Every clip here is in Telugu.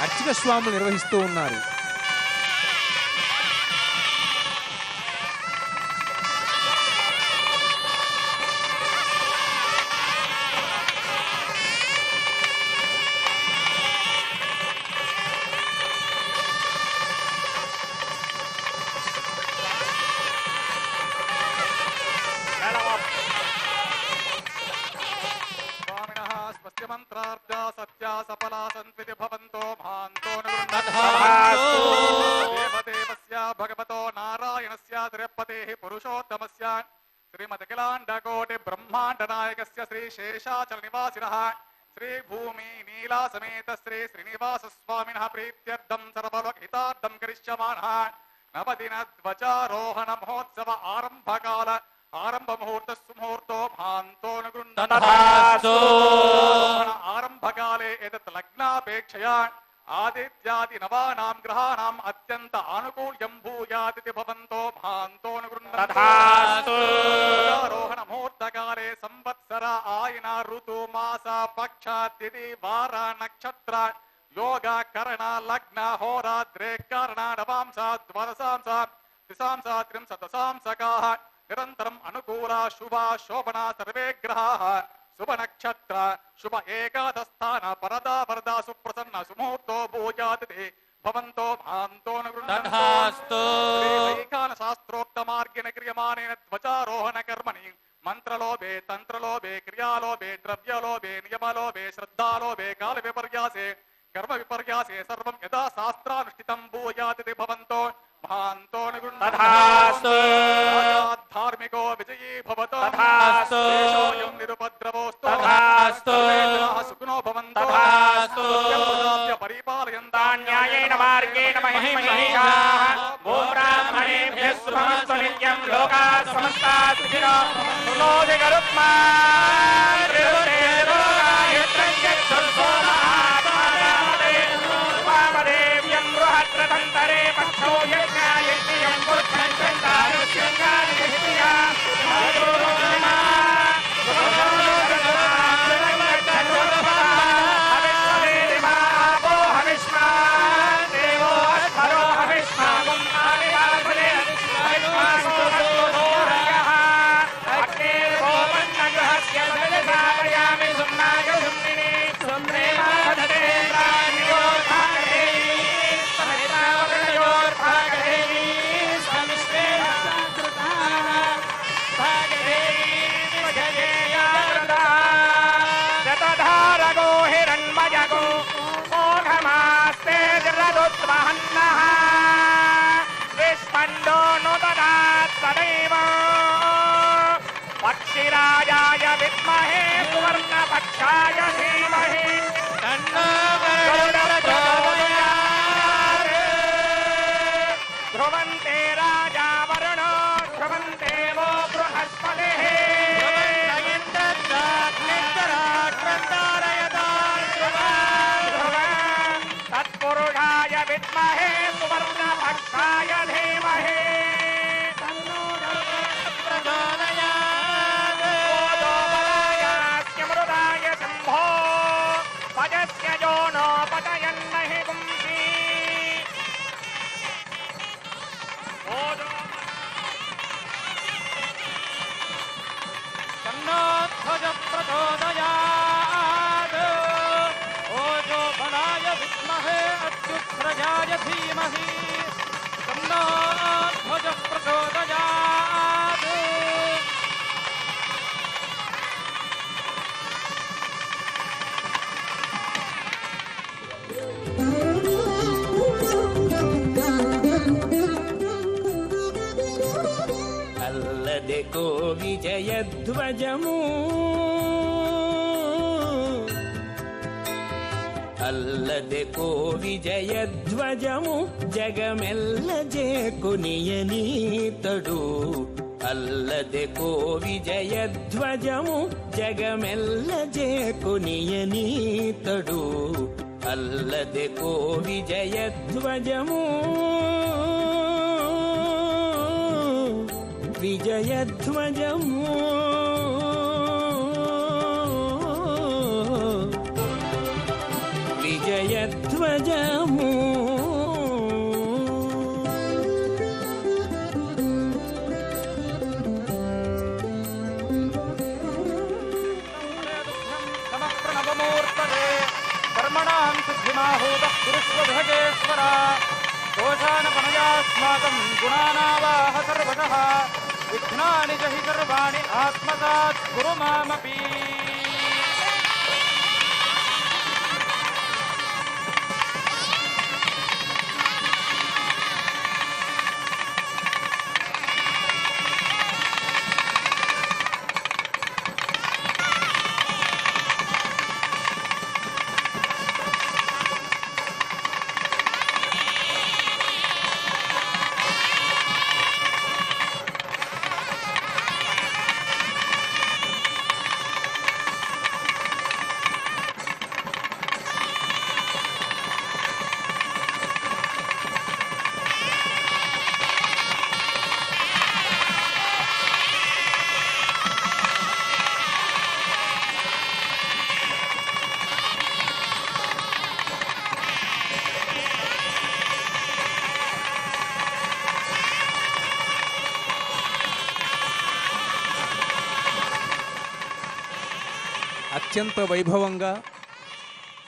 అర్చక స్వాములు నిర్వహిస్తూ ఉన్నారు. మంత్రార్థ సత్య సఫలా సంత్వితి భవంతో భాంతో దేవదేవస్య భగవతో నారాయణస్య త్రిపతేః పురుషోత్తమస్య శ్రీమదఖిలాండకోటి బ్రహ్మాండ నాయకస్య శ్రీ శేషాచల నివాసినః శ్రీ భూమి నీలా సమేత శ్రీ శ్రీనివాస స్వామినః ప్రీత్యర్థం సర్వలోకహితార్థం కరిష్యమానః నవదిన ధ్వజారోహణ మహోత్సవ ఆరంభ ముహూర్త సుముహూర్తో భాంతోనుగృహ్ణాతు ఆరంభకాలే ఏతత్ లగ్నాపేక్షయా ఆదిత్యాది నవానాం గ్రహాణాం అత్యంత ఆనుకూల్యం భూయాతిథి భవంతో భాంతోనుగృహ్ణాతు ఆరోహణ ముహూర్తకాలే సంవత్సర ఆయన ఋతు మాస పక్ష తిథి వార నక్షత్ర యోగ కరణ లగ్న హోరాద్రే కరణ నవాంస ద్వాదశాంస దిశాంస త్రింశదశాంసకాః నిరంతరం అనుకూల శుభ శోభన సర్వే గ్రహాః శుభ నక్షత్ర శుభ ఏకాదస్థాన పరదా వరదా సుప్రసన్న సుముహూర్తో భూయాతిథి భవంతో భాంతోనుగృహ్ణాతు వైఖాన శాస్త్రోక్త మార్గేణ క్రియమానేన ధ్వజారోహణ కర్మణి మంత్రలోభే తంత్రలోభే క్రియాలోభే ద్రవ్యలోభే నియమలోభే శ్రద్ధాలోభే కాల విపర్యాసే కర్మ విపర్యాసే సర్వం యథా శాస్త్రానుష్ఠితం భూయాతిథి భవంతో ధార్మికో విజయీ భవతో నిరుపద్రవోస్తు సుఖినో భవంతో పరిపాలయంతాన్యాయేన మార్గేణ మహిమహీషాః ఓం బ్రాహ్మణేభ్యః శుభమస్తు నిత్యం లోకాః సమస్తాః సుఖినో భవంతు గరుత్మాన్ త్రిలోకే లోకాః యత్రంజక్షుర్సోమహాత్మాదేవ్యం బృహద్రతంతరే పక్షో యజ్ఞాయజ్ఞం పురుషంచందారుష్యంగానిహిత్యా పక్షిరాజాయ విద్మహే సువర్ణపక్షాయ ధీమహి తన్నో ధ్రువంతే రాజా వరుణో ధ్రువంతే వో బృహస్పతిః తత్పురుషాయ విద్మహే సువర్ణపక్షాయ ధీమహి ధీమహి తన్నో ధ్వజ ప్రచోదయాత్. అల్లదెకో విజయధ్వజము అల్లదెకో విజయధ్వజము జగమెల్ల జేకునియనీతడు అల్లదెకో విజయధ్వజము జగమెల్ల జేకునియనీతడు అల్లదెకో విజయధ్వజము విజయధ్వజము విజయధ్వజము జయధ్వజము సమప్రణవమూర్తదే కర్మణాం సిద్ధిమాహూతః కురుష్వభగేశ్వర దోషానపనయాస్మాకం గుణానావాహ సర్వశః విఘ్నాని జ హి సర్వాణి ఆత్మసాత్ కురు మామపి. అత్యంత వైభవంగా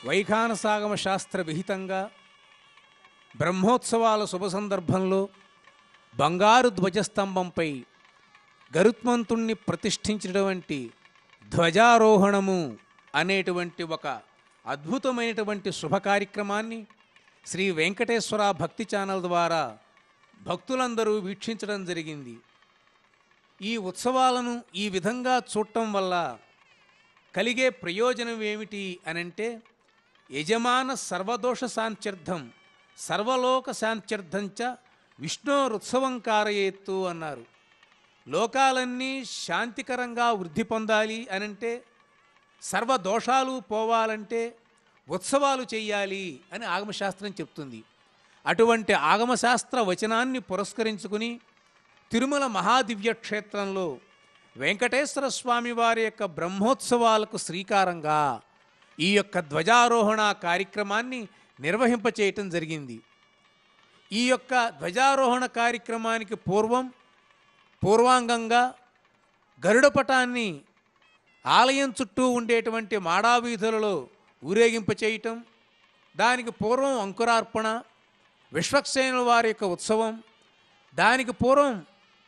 వైఖానసాగమ శాస్త్ర విహితంగా బ్రహ్మోత్సవాల శుభ సందర్భంలో బంగారు ధ్వజస్తంభంపై గరుత్మంతుణ్ణి ప్రతిష్ఠించినటువంటి ధ్వజారోహణము అనేటువంటి ఒక అద్భుతమైనటువంటి శుభ కార్యక్రమాన్ని శ్రీ వెంకటేశ్వర భక్తి ఛానల్ ద్వారా భక్తులందరూ వీక్షించడం జరిగింది. ఈ ఉత్సవాలను ఈ విధంగా చూడటం వల్ల కలిగే ప్రయోజనం ఏమిటి అనంటే, యజమాన సర్వదోష శాంత్యర్థం సర్వలోక శాంత్యర్థంచ విష్ణోరుత్సవం కారయేత్తు అన్నారు. లోకాలన్నీ శాంతికరంగా వృద్ధి పొందాలి అనంటే, సర్వదోషాలు పోవాలంటే ఉత్సవాలు చెయ్యాలి అని ఆగమశాస్త్రం చెప్తుంది. అటువంటి ఆగమశాస్త్ర వచనాన్ని పురస్కరించుకుని తిరుమల మహాదివ్య క్షేత్రంలో వెంకటేశ్వర స్వామి వారి యొక్క బ్రహ్మోత్సవాలకు శ్రీకారంగా ఈ యొక్క ధ్వజారోహణ కార్యక్రమాన్ని నిర్వహింపచేయటం జరిగింది. ఈ యొక్క ధ్వజారోహణ కార్యక్రమానికి పూర్వాంగంగా గరుడపటాన్ని ఆలయం చుట్టూ ఉండేటువంటి మాడావీధులలో ఊరేగింపచేయటం, దానికి పూర్వం అంకురార్పణ, విశ్వక్సేనుల వారి యొక్క ఉత్సవం, దానికి పూర్వం